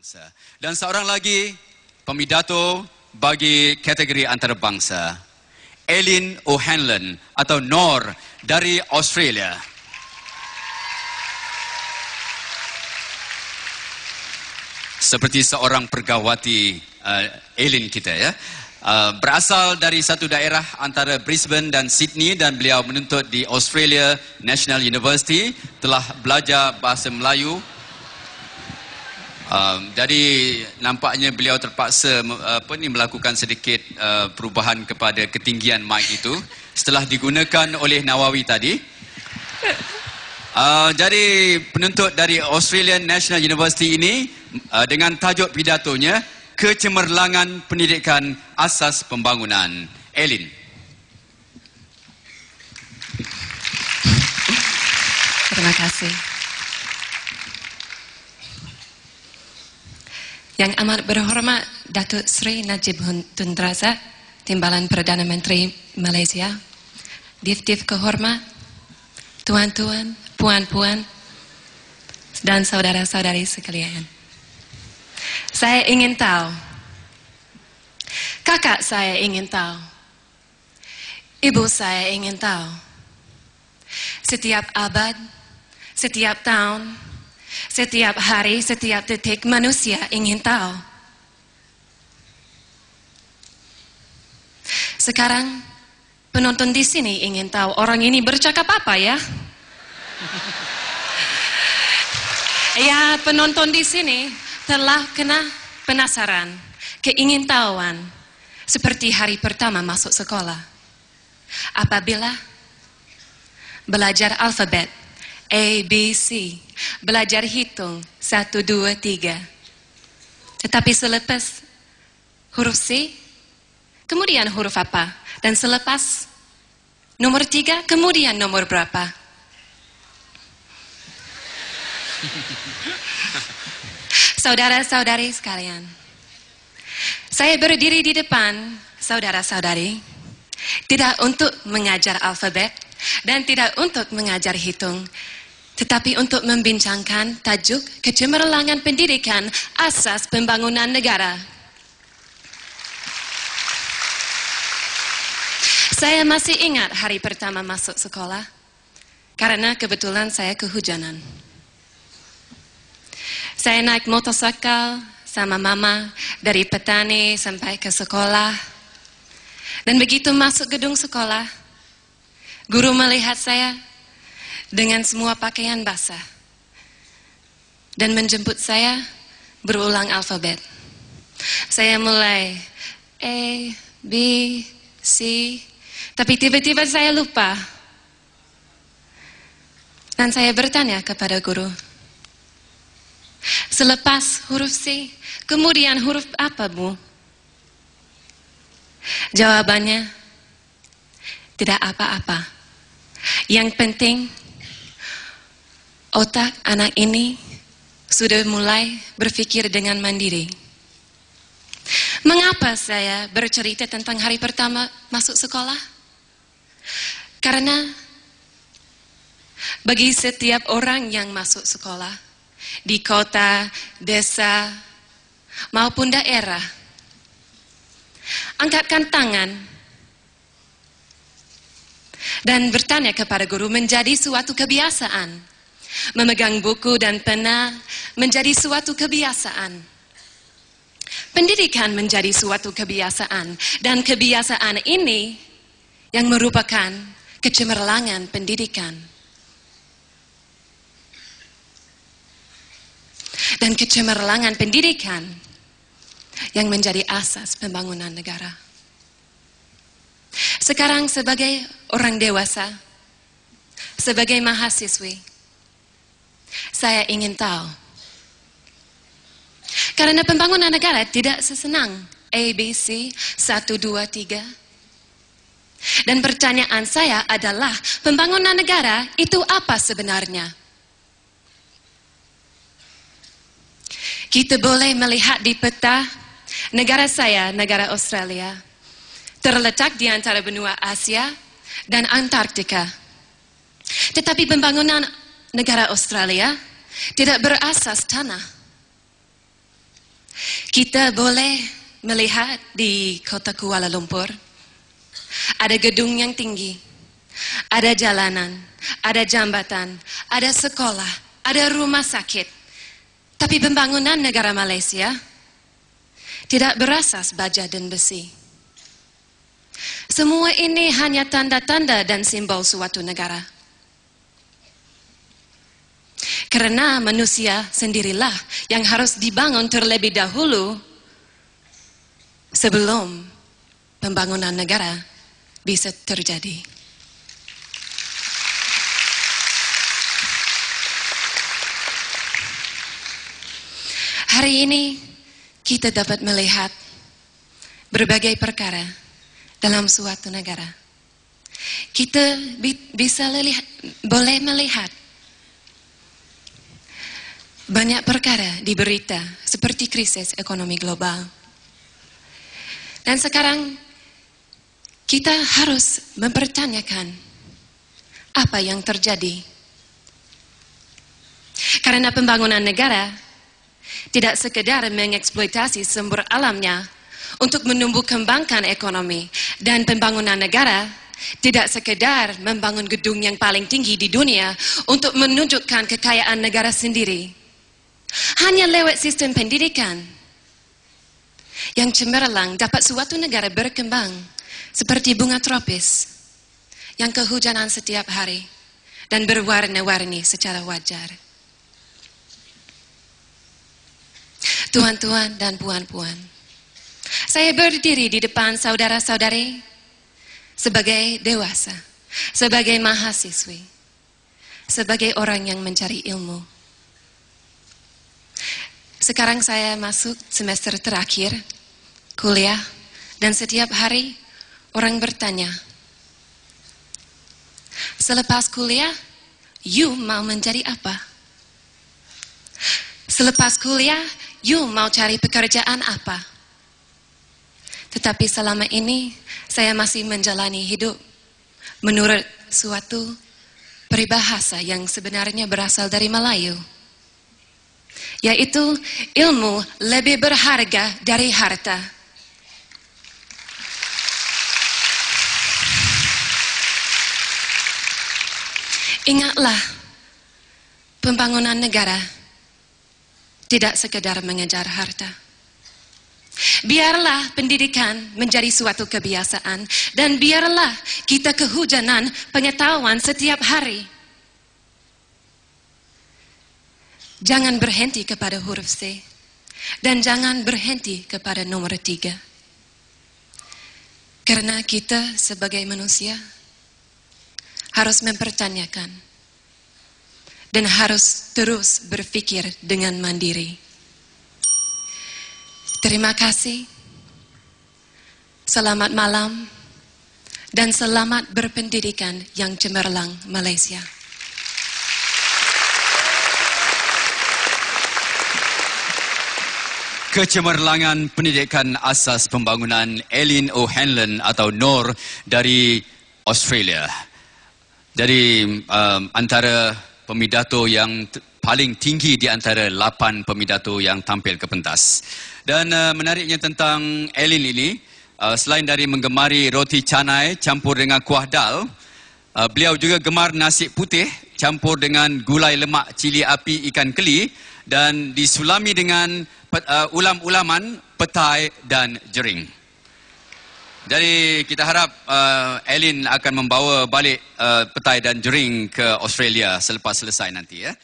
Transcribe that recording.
antarabangsa. Dan seorang lagi pemidato bagi kategori antarabangsa, Eileen O'Hanlon atau Nor dari Australia. Seperti seorang pergawati Eileen kita ya. Berasal dari satu daerah antara Brisbane dan Sydney dan beliau menuntut di Australia National University, telah belajar bahasa Melayu. Jadi nampaknya beliau terpaksa melakukan sedikit perubahan kepada ketinggian mic itu setelah digunakan oleh Nawawi tadi. Jadi penuntut dari Australian National University ini dengan tajuk pidatonya Kecemerlangan Pendidikan Asas Pembangunan. Eileen. Terima kasih. Yang amat berhormat Datuk Seri Najib Tun Razak, Timbalan Perdana Menteri Malaysia, Div-Div kehormat, tuan-tuan, puan-puan, dan saudara-saudari sekalian. Saya ingin tahu, kakak saya ingin tahu, ibu saya ingin tahu, setiap abad, setiap tahun, setiap hari, setiap detik manusia ingin tahu. Sekarang penonton di sini ingin tahu orang ini bercakap apa ya? Ya, penonton di sini telah kena penasaran, keingintahuan, seperti hari pertama masuk sekolah. Apabila belajar alfabet, A, B, C, belajar hitung, 1, 2, 3. Tetapi selepas huruf C, kemudian huruf apa? Dan selepas nomor 3, kemudian nomor berapa? Saudara-saudari sekalian, saya berdiri di depan saudara-saudari tidak untuk mengajar alfabet dan tidak untuk mengajar hitung, tetapi untuk membincangkan tajuk Kecemerlangan Pendidikan Asas Pembangunan Negara. Saya masih ingat hari pertama masuk sekolah karena kebetulan saya kehujanan. Saya naik motorsikal sama mama dari petani sampai ke sekolah. Dan begitu masuk gedung sekolah, guru melihat saya dengan semua pakaian basah dan menjemput saya berulang alfabet. Saya mulai A, B, C, tapi tiba-tiba saya lupa. Dan saya bertanya kepada guru, selepas huruf C, kemudian huruf apa, Bu? Jawabannya, tidak apa-apa. Yang penting, otak anak ini sudah mulai berpikir dengan mandiri. Mengapa saya bercerita tentang hari pertama masuk sekolah? Karena bagi setiap orang yang masuk sekolah, di kota, desa, maupun daerah, angkatkan tangan dan bertanya kepada guru menjadi suatu kebiasaan. Memegang buku dan pena menjadi suatu kebiasaan. Pendidikan menjadi suatu kebiasaan, dan kebiasaan ini yang merupakan kecemerlangan pendidikan. Dan kecemerlangan pendidikan yang menjadi asas pembangunan negara. Sekarang sebagai orang dewasa, sebagai mahasiswi, saya ingin tahu. Karena pembangunan negara tidak sesenang A, B, C, 1, 2, 3. Dan pertanyaan saya adalah, pembangunan negara itu apa sebenarnya? Kita boleh melihat di peta negara saya, negara Australia, terletak di antara benua Asia dan Antartika. Tetapi pembangunan negara Australia tidak berasas tanah. Kita boleh melihat di kota Kuala Lumpur, ada gedung yang tinggi, ada jalanan, ada jambatan, ada sekolah, ada rumah sakit. Tapi pembangunan negara Malaysia tidak berasas baja dan besi. Semua ini hanya tanda-tanda dan simbol suatu negara. Karena manusia sendirilah yang harus dibangun terlebih dahulu sebelum pembangunan negara bisa terjadi. Hari ini kita dapat melihat berbagai perkara dalam suatu negara. Kita boleh melihat banyak perkara di berita seperti krisis ekonomi global. Dan sekarang kita harus mempertanyakan apa yang terjadi. Karena pembangunan negara tidak sekedar mengeksploitasi sumber alamnya untuk menumbuh kembangkan ekonomi, dan pembangunan negara tidak sekedar membangun gedung yang paling tinggi di dunia untuk menunjukkan kekayaan negara sendiri. Hanya lewat sistem pendidikan yang cemerlang dapat suatu negara berkembang seperti bunga tropis yang kehujanan setiap hari dan berwarna-warni secara wajar. Tuan-tuan dan puan-puan, saya berdiri di depan saudara-saudari sebagai dewasa, sebagai mahasiswi, sebagai orang yang mencari ilmu. Sekarang saya masuk semester terakhir kuliah, dan setiap hari orang bertanya, selepas kuliah, you mau menjadi apa? Selepas kuliah, you mau cari pekerjaan apa? Tetapi selama ini saya masih menjalani hidup menurut suatu peribahasa yang sebenarnya berasal dari Melayu, yaitu ilmu lebih berharga dari harta. Ingatlah, pembangunan negara tidak sekedar mengejar harta. Biarlah pendidikan menjadi suatu kebiasaan, dan biarlah kita kehujanan pengetahuan setiap hari. Jangan berhenti kepada huruf C, dan jangan berhenti kepada nomor 3. Karena kita sebagai manusia harus mempertanyakan dan harus terus berpikir dengan mandiri. Terima kasih, selamat malam, dan selamat berpendidikan yang cemerlang Malaysia. Kecemerlangan pendidikan asas pembangunan Eileen O'Hanlon atau NOR dari Australia. Jadi antara pemidato yang paling tinggi di antara 8 pemidato yang tampil ke pentas. Dan menariknya tentang Eileen ini, selain dari menggemari roti canai campur dengan kuah dal, beliau juga gemar nasi putih campur dengan gulai lemak cili api ikan keli dan disulami dengan ulam-ulaman, petai dan jering. Jadi kita harap Eileen akan membawa balik petai dan jering ke Australia selepas selesai nanti ya.